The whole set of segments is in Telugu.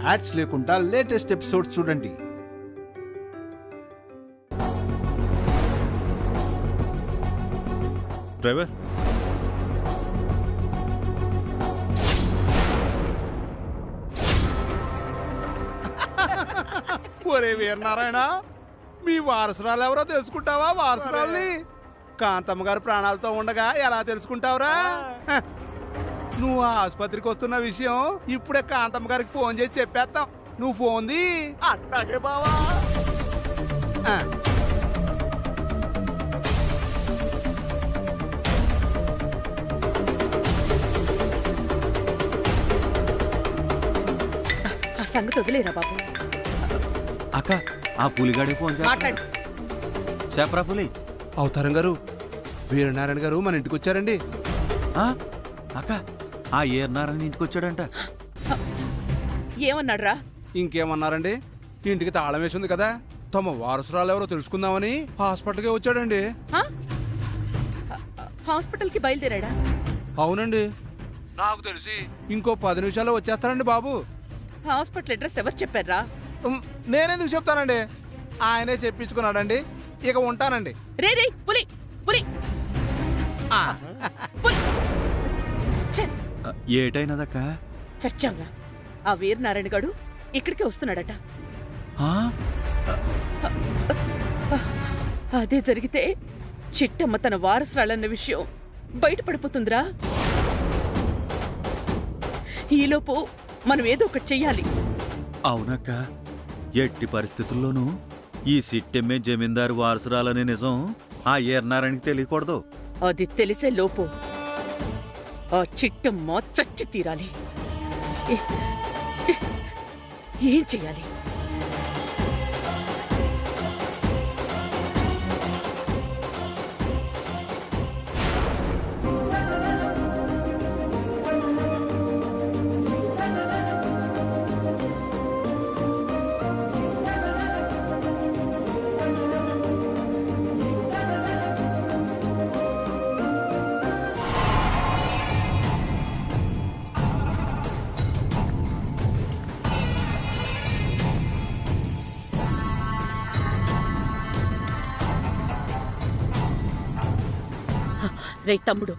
యాడ్స్ లేకుండా లేటెస్ట్ ఎపిసోడ్స్ చూడండి. డ్రైవర్, ఒరే వీరనారాయణ, మీ వారసురాలు ఎవరో తెలుసుకుంటావా? వారసురాల్ని కాంతమ్మ గారు ప్రాణాలతో ఉండగా ఎలా తెలుసుకుంటావురా? నువ్వు ఆసుపత్రికి వస్తున్న విషయం ఇప్పుడే కాంతమ్మ గారికి ఫోన్ చేసి చెప్పేస్తాం. నువ్వు ఫోన్ ది. అట్టాగే బావా. ఆ సంగతి వదిలేరా బాబు. అక్క ఆ పులిగాడికి ఫోన్ మాట్లాడు. చెప్పరా పులి. అవతారం గారు, వీరనారాయణ గారు మన ఇంటికి వచ్చారండి. అక్క ఆ ఏర్నారాయణ ఇంటికి వచ్చాడంట. ఏమన్నాడ్రా? ఇంకేమన్నారండి, ఇంటికి తాళం వేసి ఉంది కదా, తమ వారసురాలు ఎవరో తెలుసుకుందామని హాస్పిటల్కి వచ్చాడండి. హాస్పిటల్ కి బయలుదేరాడా? అవునండి, నాకు తెలిసి ఇంకో 10 నిమిషాల్లో వచ్చేస్తానండి బాబు. హాస్పిటల్ అడ్రస్ ఎవరు చెప్పారా? నేనెందుకు చెప్తానండి, ఆయనే చెప్పించుకున్నాడండి. ఇక ఉంటానండి. రే రే పులి పులి ఏటైనదక్క? చచ్చాంగా. ఆ వీరనారాయణ గాడు ఇక్కడికే వస్తున్నాడట. అదే జరిగితే చిట్టమ్మ తన వారసురాలన్న విషయం బయటపడిపోతుందిరా. ఈలోపు మనం ఏదో ఒకటి చెయ్యాలి. అవునక్క, ఎట్టి పరిస్థితుల్లోనూ ఈ సిట్టెమ్మే జమీందారు వారసురాలనే నిజం ఆ ఏర్నారాయణకి తెలియకూడదు. అది తెలిసే లోపు ఆ చిట్టమ్మ చచ్చి తీరాలి. ఏం చెయ్యాలి? రే తమ్ముడు,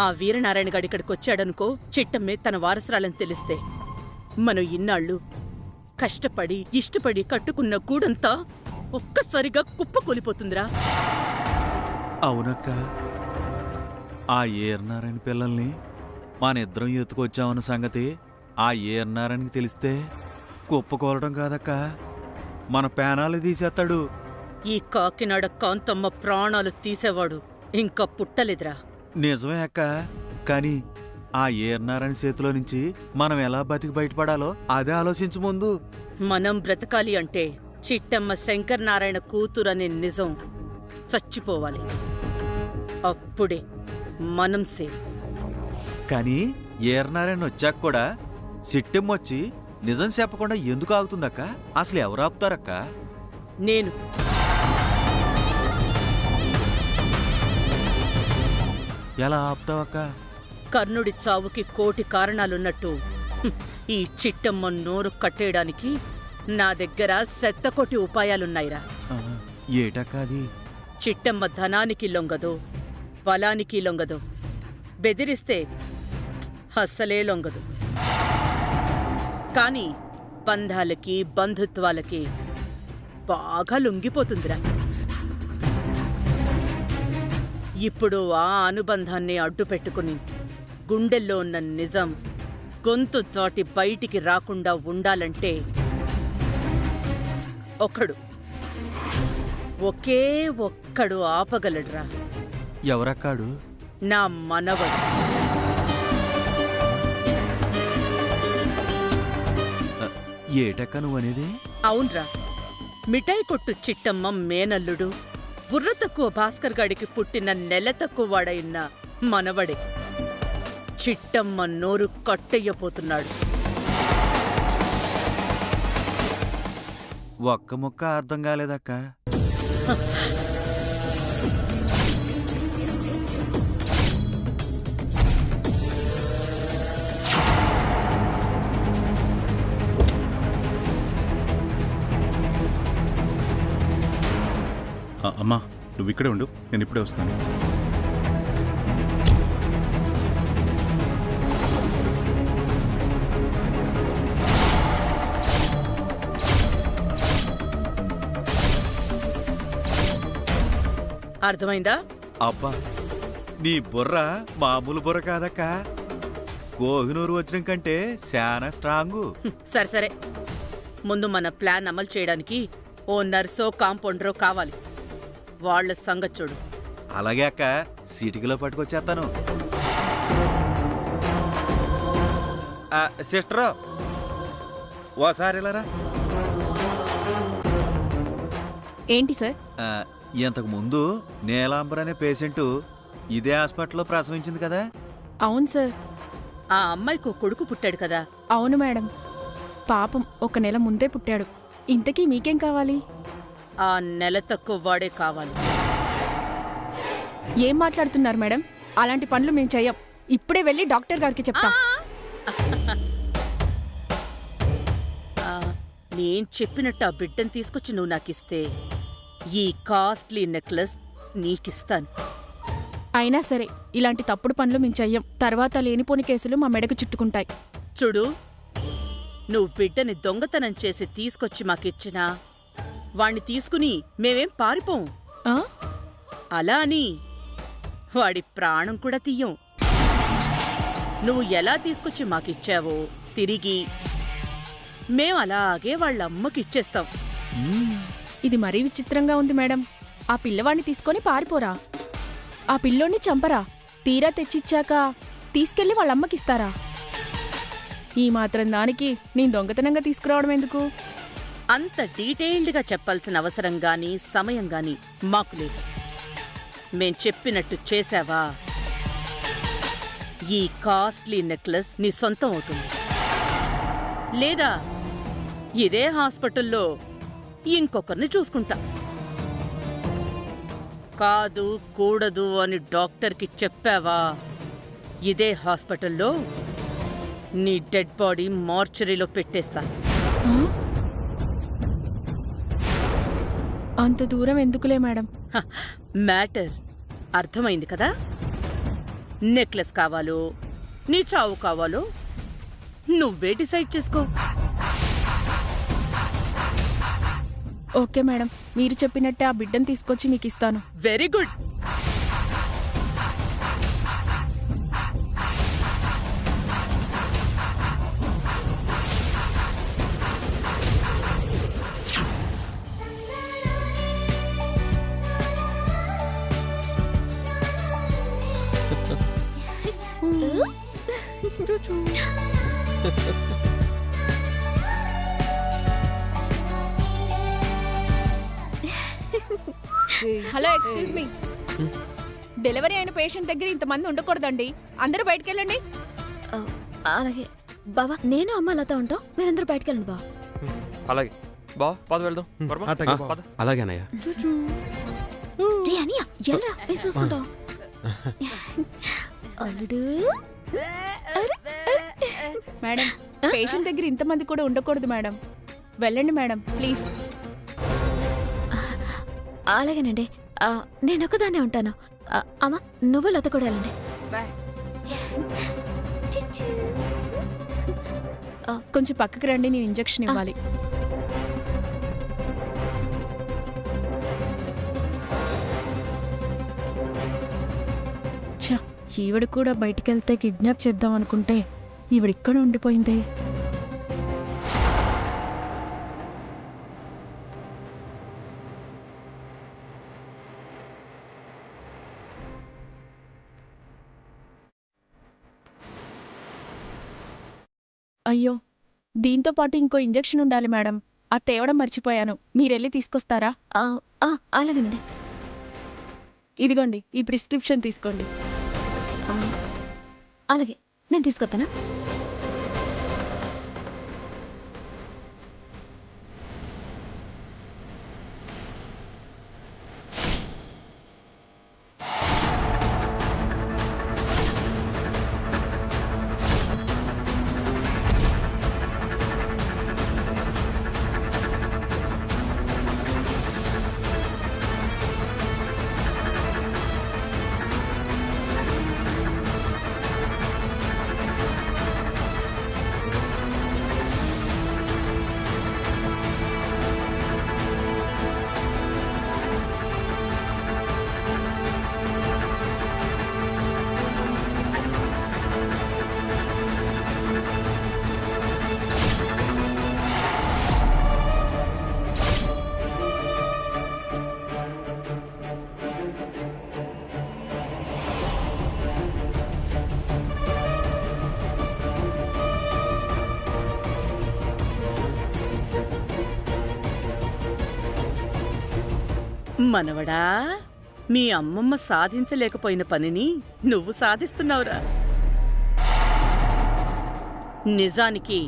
ఆ వీరనారాయణ గాడి ఇక్కడికి వచ్చాడనుకో, చిట్టమ్మే తన వారసురాలని తెలిస్తే మనం ఇన్నాళ్ళు కష్టపడి ఇష్టపడి కట్టుకున్న గూడంతా ఒక్కసారిగా కుప్పకూలిపోతుందిరా. అవునక్క, ఆ ఏర్నారాయణ పిల్లల్ని మనిద్దరం ఎత్తుకొచ్చామన్న సంగతి ఆ ఏర్నారాయణకి తెలిస్తే కుప్పకూలడం కాదక్క, మన పేనాలు తీసేస్తాడు. ఈ కాకినాడ కాంతమ్మ ప్రాణాలు తీసేవాడు ఇంకా పుట్టలేదురా. నిజమే అక్క, కాని ఆ ఏర్నారాయణ చేతిలో నుంచి మనం ఎలా బతికి బయటపడాలో అదే ఆలోచించు ముందు. మనం బ్రతకాలి అంటే చిట్టమ్మ శంకర్ నారాయణ కూతురనే నిజం చచ్చిపోవాలి. అప్పుడే మనం సేవ్. కాని ఏర్నారాయణ వచ్చాక కూడా సిట్టెమ్మొచ్చి నిజం చెప్పకుండా ఎందుకు ఆగుతుందక్క? అసలు ఎవరు ఆపుతారక్క? నేను. ఎలా ఆపుతావక్క? కర్ణుడి చావుకి కోటి కారణాలున్నట్టు ఈ చిట్టమ్మ నోరు కట్టేయడానికి నా దగ్గర శతకోటి ఉపాయాలున్నాయిరా. ఏటక్క అది? చిట్టమ్మ ధనానికి లొంగదు, బలానికి లొంగదు, బెదిరిస్తే అస్సలే లొంగదు. కాని బంధాలకి బంధుత్వాలకి బాగా లొంగిపోతుందిరా. ఇప్పుడు ఆ అనుబంధాన్ని అడ్డుపెట్టుకుని గుండెల్లో ఉన్న నిజం గొంతు దాటి బయటికి రాకుండా ఉండాలంటే ఒకే ఒక్కడు ఆపగలడ్రా. ఎవరక్కాడు? నా మనవడు. ఏటక్క నువ్వనేది? అవునరా, మిఠాయి కొట్టు చిట్టమ్మ మేనల్లుడు, బుర్ర తక్కువ భాస్కర్ గాడికి పుట్టిన నెల తక్కువ వాడైన మనవడే చిట్టమ్మ నోరు కట్టెయ్యపోతున్నాడు. ఒక్క ముక్క అర్థం కాలేదక్క. అమ్మా నువ్వు ఇక్కడే ఉండు, నేను ఇప్పుడే వస్తాను. అర్థమైందా? అబ్బా నీ బుర్ర మామూలు బుర్ర కాదక్క. కోహినూరు వజ్రం కంటే చాలా స్ట్రాంగు. సరే సరే, ముందు మన ప్లాన్ అమలు చేయడానికి ఓ నర్సో కాంపౌండరో కావాలి. వాళ్ళ సంగతి చూడు. అలాగే అక్క, సిటికిలో పట్టుకొచ్చేస్తాను. సిస్టరు ఓసారి ఇలారా. ఏంటి సార్? ఇంతకు ముందు నీలాంబర్ అనే పేషెంట్ ఇదే హాస్పిటల్లో ప్రసవించింది కదా? అవును సార్. ఆ అమ్మాయికి ఓ కొడుకు పుట్టాడు కదా? అవును మేడం. పాపం 1 నెల ముందే పుట్టాడు. ఇంతకీ మీకేం కావాలి? ఆ నెల తక్కువ వాడే కావాలి. ఏం మాట్లాడుతున్నారు మేడం? అలాంటి పనులు మేము చెయ్యం. ఇప్పుడే వెళ్ళి డాక్టర్ గారికి చెప్తాం. నేను చెప్పినట్టు ఆ బిడ్డను తీసుకొచ్చి నువ్వు నాకిస్తే ఈ కాస్ట్లీ నెక్లెస్ నీకిస్తాను. అయినా సరే ఇలాంటి తప్పుడు పనులు మేము చెయ్యం. తర్వాత లేనిపోని కేసులు మా మెడకు చుట్టుకుంటాయి. చూడు, నువ్వు బిడ్డని దొంగతనం చేసి తీసుకొచ్చి మాకిచ్చినా వాణ్ణి తీసుకుని మేమేం పారిపోం. ఆ? అలా అని వాడి ప్రాణం కూడా తీయం. నువ్వు ఎలా తీసుకొచ్చి మాకిచ్చావో తిరిగి మేం అలాగే వాళ్ళ అమ్మకిచ్చేస్తాం. ఇది మరీ విచిత్రంగా ఉంది మేడం. ఆ పిల్లవాడిని తీసుకొని పారిపోరా? ఆ పిల్లోని చంపరా? తీరా తెచ్చిచ్చాక తీసుకెళ్లి వాళ్ళమ్మకిస్తారా? ఈ మాత్రం దానికి నేను దొంగతనంగా తీసుకురావడం ఎందుకు? అంత డీటెయిల్డ్గా చెప్పాల్సిన అవసరం గాని సమయం గాని మాకు లేదు. మేం చెప్పినట్టు చేశావా, ఈ కాస్ట్లీ నెక్లెస్ నీ సొంతం అవుతుంది. లేదా ఇదే హాస్పిటల్లో ఇంకొకరిని చూసుకుంటా. కాదు కూడదు అని డాక్టర్కి చెప్పావా, ఇదే హాస్పిటల్లో నీ డెడ్ బాడీ మార్చరీలో పెట్టేస్తా. అంత దూరం ఎందుకులే మేడం? మ్యాటర్ అర్థమైంది కదా? నెక్లెస్ కావాలో నీ చావు కావాలో నువ్వే డిసైడ్ చేసుకో. ఓకే మేడం, మీరు చెప్పినట్టే ఆ బిడ్డను తీసుకొచ్చి మీకు ఇస్తాను. Very good. Hello, excuse me. Delivery అయిన పేషెంట్ దగ్గర ఇంతమంది ఉండకూడదండి. అందరూ బయటకెళ్ళండి. అలాగే బావా, నేను అమ్మ లత ఉంటాం. మీరందరూ బయటకెళ్ళండి బావ. అలాగే బా, పద వెళ్దాం. అలాగే అన్నయ్య. రే అనియా, ఎల్రా మేము చూసుకుంటాం. అల్లుడు. మేడం, పేషెంట్ దగ్గర ఇంతమంది కూడా ఉండకూడదు మేడం. వెళ్ళండి మేడం, ప్లీజ్. అలాగేనండి, నేను ఒక్కదాన్నే ఉంటాను. అమ్మ నువ్వు లత కూడా వెళ్ళండి. కొంచెం పక్కకి రండి, నేను ఇంజెక్షన్ ఇవ్వాలి. ఛ, ఈవిడ కూడా బయటికెళ్తే కిడ్నాప్ చేద్దాం అనుకుంటే ఈవిడిక్కడ ఉండిపోయింది. అయ్యో, దీంతో పాటు ఇంకో ఇంజెక్షన్ ఉండాలి మేడం. అది తేవడం మర్చిపోయాను. మీరెళ్ళి తీసుకొస్తారా? అలాగేనండి. ఇదిగోండి, ఈ ప్రిస్క్రిప్షన్ తీసుకోండి. అలాగే, నేను తీసుకొస్తానా? మనవడా, మీ అమ్మమ్మ సాధించలేకపోయిన పనిని నువ్వు సాధిస్తున్నావురా. నిజానికి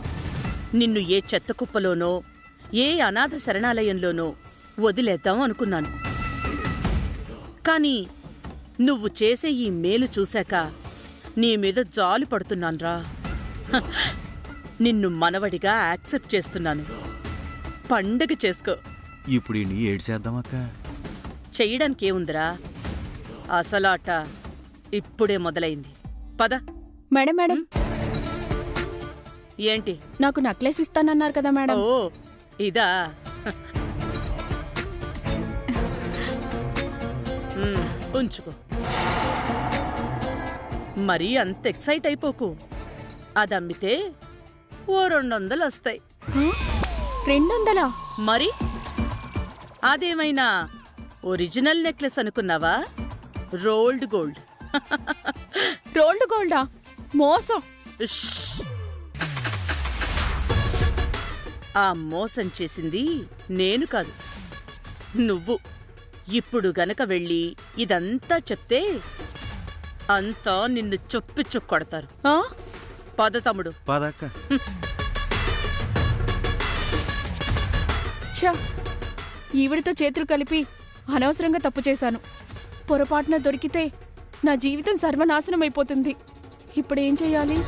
నిన్ను ఏ చెత్త కుప్పలోనో ఏ అనాథ శరణాలయంలోనో వదిలేద్దాం అనుకున్నాను. కాని నువ్వు చేసే ఈ మేలు చూశాక నీ మీద జాలి పడుతున్నాన్రా. నిన్ను మనవడిగా యాక్సెప్ట్ చేస్తున్నాను. పండగ చేసుకో. ఇప్పుడు ఈ ఏడ్చేద్దామక్క. చెయ్యడానికేముందిరా, అసలాట ఇప్పుడే మొదలైంది. పద. మేడం మేడం, ఏంటి? నాకు నెక్లెస్ ఇస్తానన్నారు కదా మేడం. ఓ ఇదా? ఉంచుకో. మరీ అంత ఎక్సైట్ అయిపోకు. అదమ్మితే ఓ 200 వస్తాయి. 200? మరి అదేమైనా ఒరిజినల్ నెక్లెస్ అనుకున్నావా? Rolled gold. రోల్డ్ గోల్డా? మోసం. ఉష్. ఆ మోసం చేసింది నేను కాదు, నువ్వు. ఇప్పుడు గనక వెళ్ళి ఇదంతా చెప్తే అంతా నిన్ను చొప్పిచ్చుకొడతారు. పద తమ్ముడు. పదక్క. ఛ, ఈవిడితో చేతులు కలిపి అనవసరంగా తప్పు చేశాను. పొరపాటున దొరికితే నా జీవితం సర్వనాశనం అయిపోతుంది. ఇప్పుడేం చెయ్యాలి?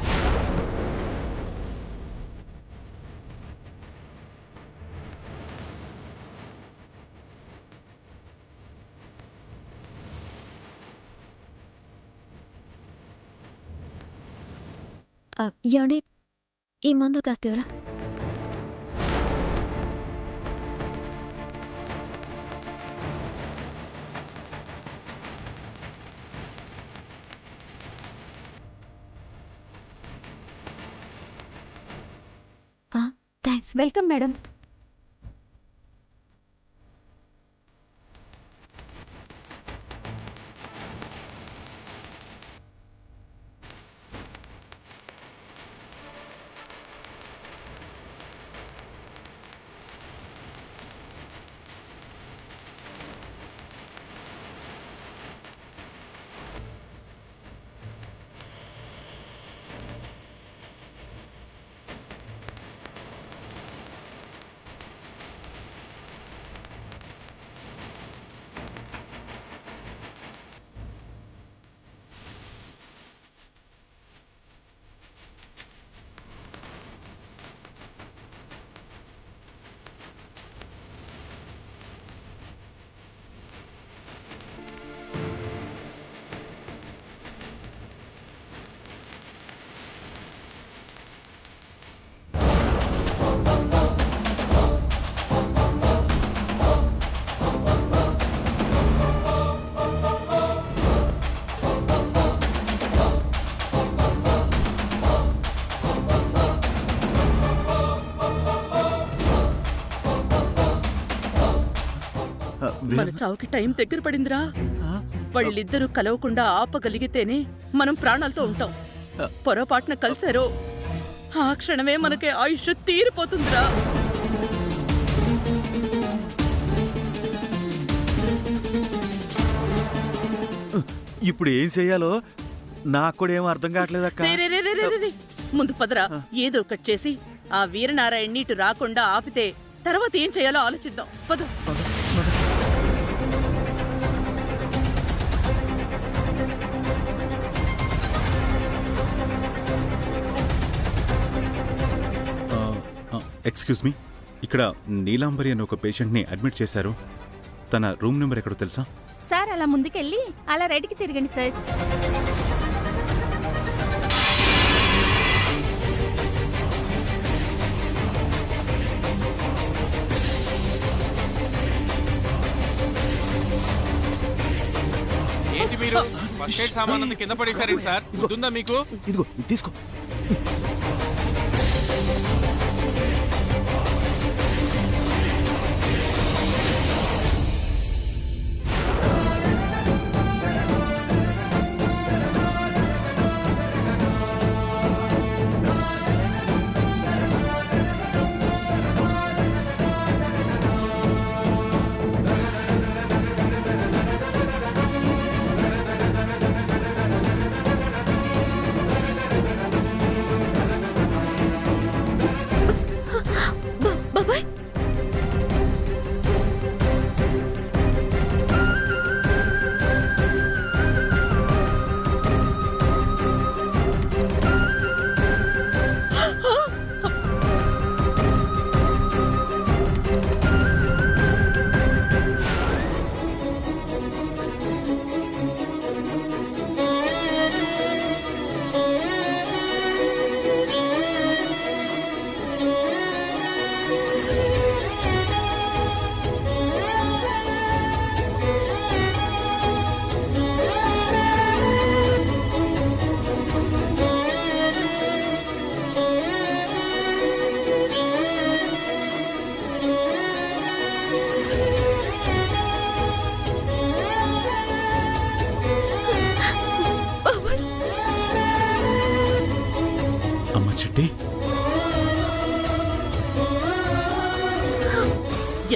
ఏమండి, ఈ మందు కాస్త ఎవరా? థ్యాంక్స్. Welcome madam. మన చావుకి టైం దగ్గర పడిందిరా. వాళ్ళిద్దరూ కలవకుండా ఆపగలిగితేనే మనం ప్రాణాలతో ఉంటాం. పొరపాటున కలిసారో ఆ క్షణమే మనకి ఆయుష్ తీరిపోతుందిరా. ఇప్పుడు ఏం చెయ్యాలో నాకు కూడా ఏం అర్థం కావట్లేదక్క. ముందు పదరా, ఏదో ఒకటి చేసి ఆ వీరనారాయణ్ణి ఇటు రాకుండా ఆపితే తర్వాత ఏం చేయాలో ఆలోచిద్దాం. పద. ఎక్స్క్యూజ్ మీ, ఇక్కడ నీలాంబరి అనే ఒక పేషెంట్ని అడ్మిట్ చేశారు. తన రూమ్ నెంబర్ ఎక్కడో తెలుసా? సార్, అలా ముందుకెళ్ళి అలా రైట్కి తిరగండి సార్. ఏంటి మీరు ఫస్ట్ ఎయిడ్ సామాన్ కింద పడేశారండి సార్? గుర్తుందా మీకు? ఇదిగో తీసుకో.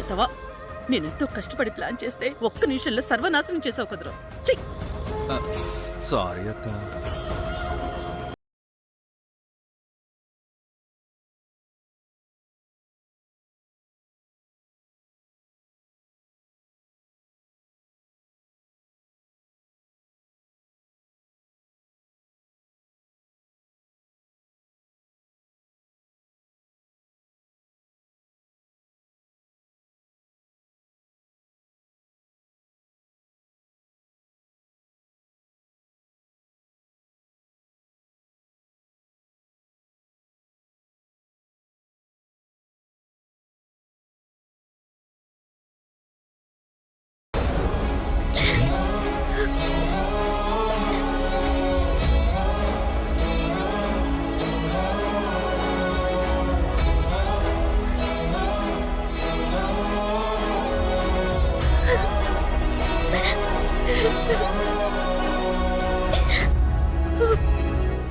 ఎతవా నేనెంతో కష్టపడి ప్లాన్ చేస్తే ఒక్క నిమిషంలో సర్వనాశనం చేసావు కదరా. ఛీ! సారీ అక్క.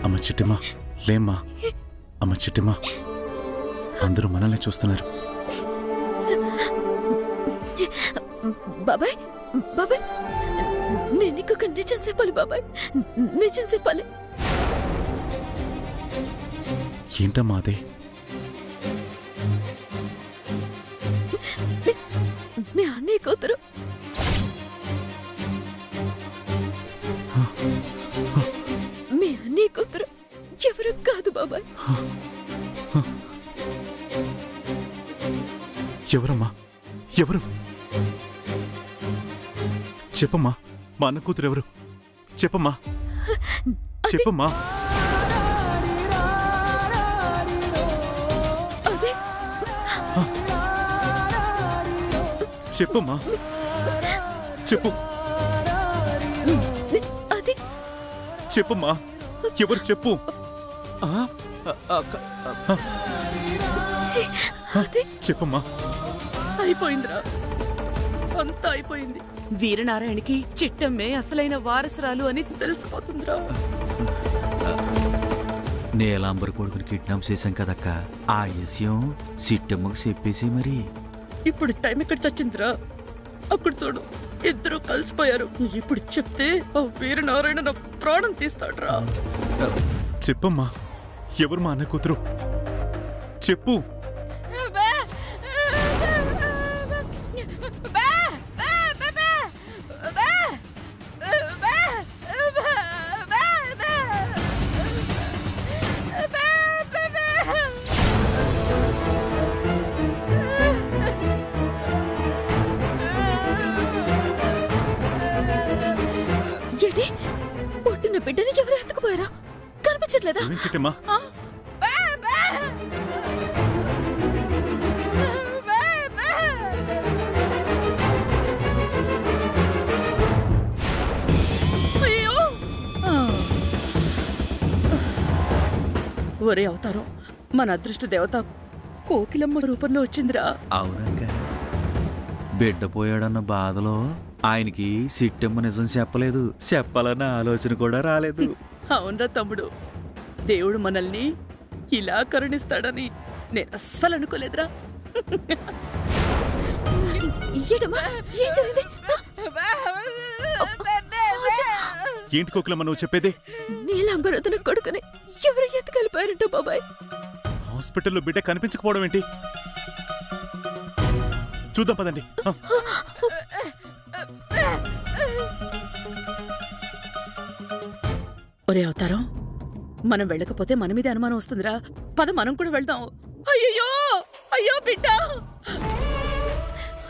అమ్మ చిట్టిమా, లేమ్మా. అమ్మ చిట్టిమా, అందరూ మనల్ని చూస్తున్నారు. బాబాయ్ బాబాయ్, నేను నీకు ఒక నిజం చెప్పాలి బాబాయ్, నిజం చెప్పాలి. ఏంటమ్మా అదే? మీ అన్నయ్య కూతురు మీ అన్నయ్య కూతురు ఎవరు కాదు బాబాయ్. ఎవరమ్మా? ఎవరు? చెప్పమ్మా. మా అన్న కూతురు ఎవరు? చెప్పమ్మా, చెప్పమ్మా. అదే చెప్పమ్మా, చెప్పు. అది చెప్పమ్మా, ఎవరు? చెప్పు. అది చెప్పమ్మా. అయిపోయిందిరా, అంతా అయిపోయింది. వీరనారాయణకి చిట్టమ్మే అసలైన వారసురాలు అని తెలిసిపోతుందిరా. నీలాంబర్ కొడుకుని కిడ్నాప్ చేశాం కదక్క, ఆ విషయం సిట్టమ్మకు చెప్పేసి మరి. ఇప్పుడు టైం ఎక్కడ చచ్చిందిరా? అక్కడ చూడు, ఇద్దరు కలిసిపోయారు. ఇప్పుడు చెప్తే ఆ వీరనారాయణ నా ప్రాణం తీస్తాడ్రా. చెప్పమ్మా, ఎవరు మా అన్న కూతురు? చెప్పు. ఏంటి, పుట్టిన బిడ్డని ఎవరు ఎత్తుకుపోయారా? కనిపించట్లేదా? చిట్టమ్మా, అయ్యో! ఒరే అవతారం, మన అదృష్ట దేవత కోకిలమ్మ రూపంలో వచ్చిందిరా. అవునక్క, బిడ్డ పోయాడన్న బాధలో ఆయనకి సిట్టమ్మ నిజం చెప్పలేదు, చెప్పాలన్న ఆలోచన కూడా రాలేదు. అవునరా తమ్ముడు, దేవుడు మనల్ని ఇలా కరుణిస్తాడని నేను అస్సలు అనుకోలేదురా. ఏంటమ్మా, ఏం జరిగింది? ఏంటి కోకిలమ్మ నువ్వు చెప్పేది? నీలాంబరదన కొడుకుని ఎవరు ఎత్తుకెళ్ళిపోయారంట బాబాయ్. హాస్పిటల్లో బిడ్డ కనిపించకపోవడం ఏంటి? చూద్దాం పదండి. ఒరే అవతారం, మనం వెళ్ళకపోతే మన మీదే అనుమానం వస్తుందిరా. పద, మనం కూడా వెళ్దాం. అయ్యో అయ్యో బిడ్డ!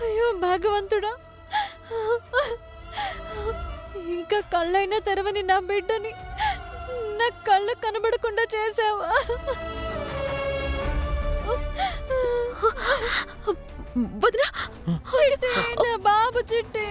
అయ్యో భగవంతుడా, ఇంకా కళ్ళైనా తెరవని నా బిడ్డని నా కళ్ళ కనబడకుండా చేసావా? వదినా, చిట్టి, నా బాబు చిట్టి.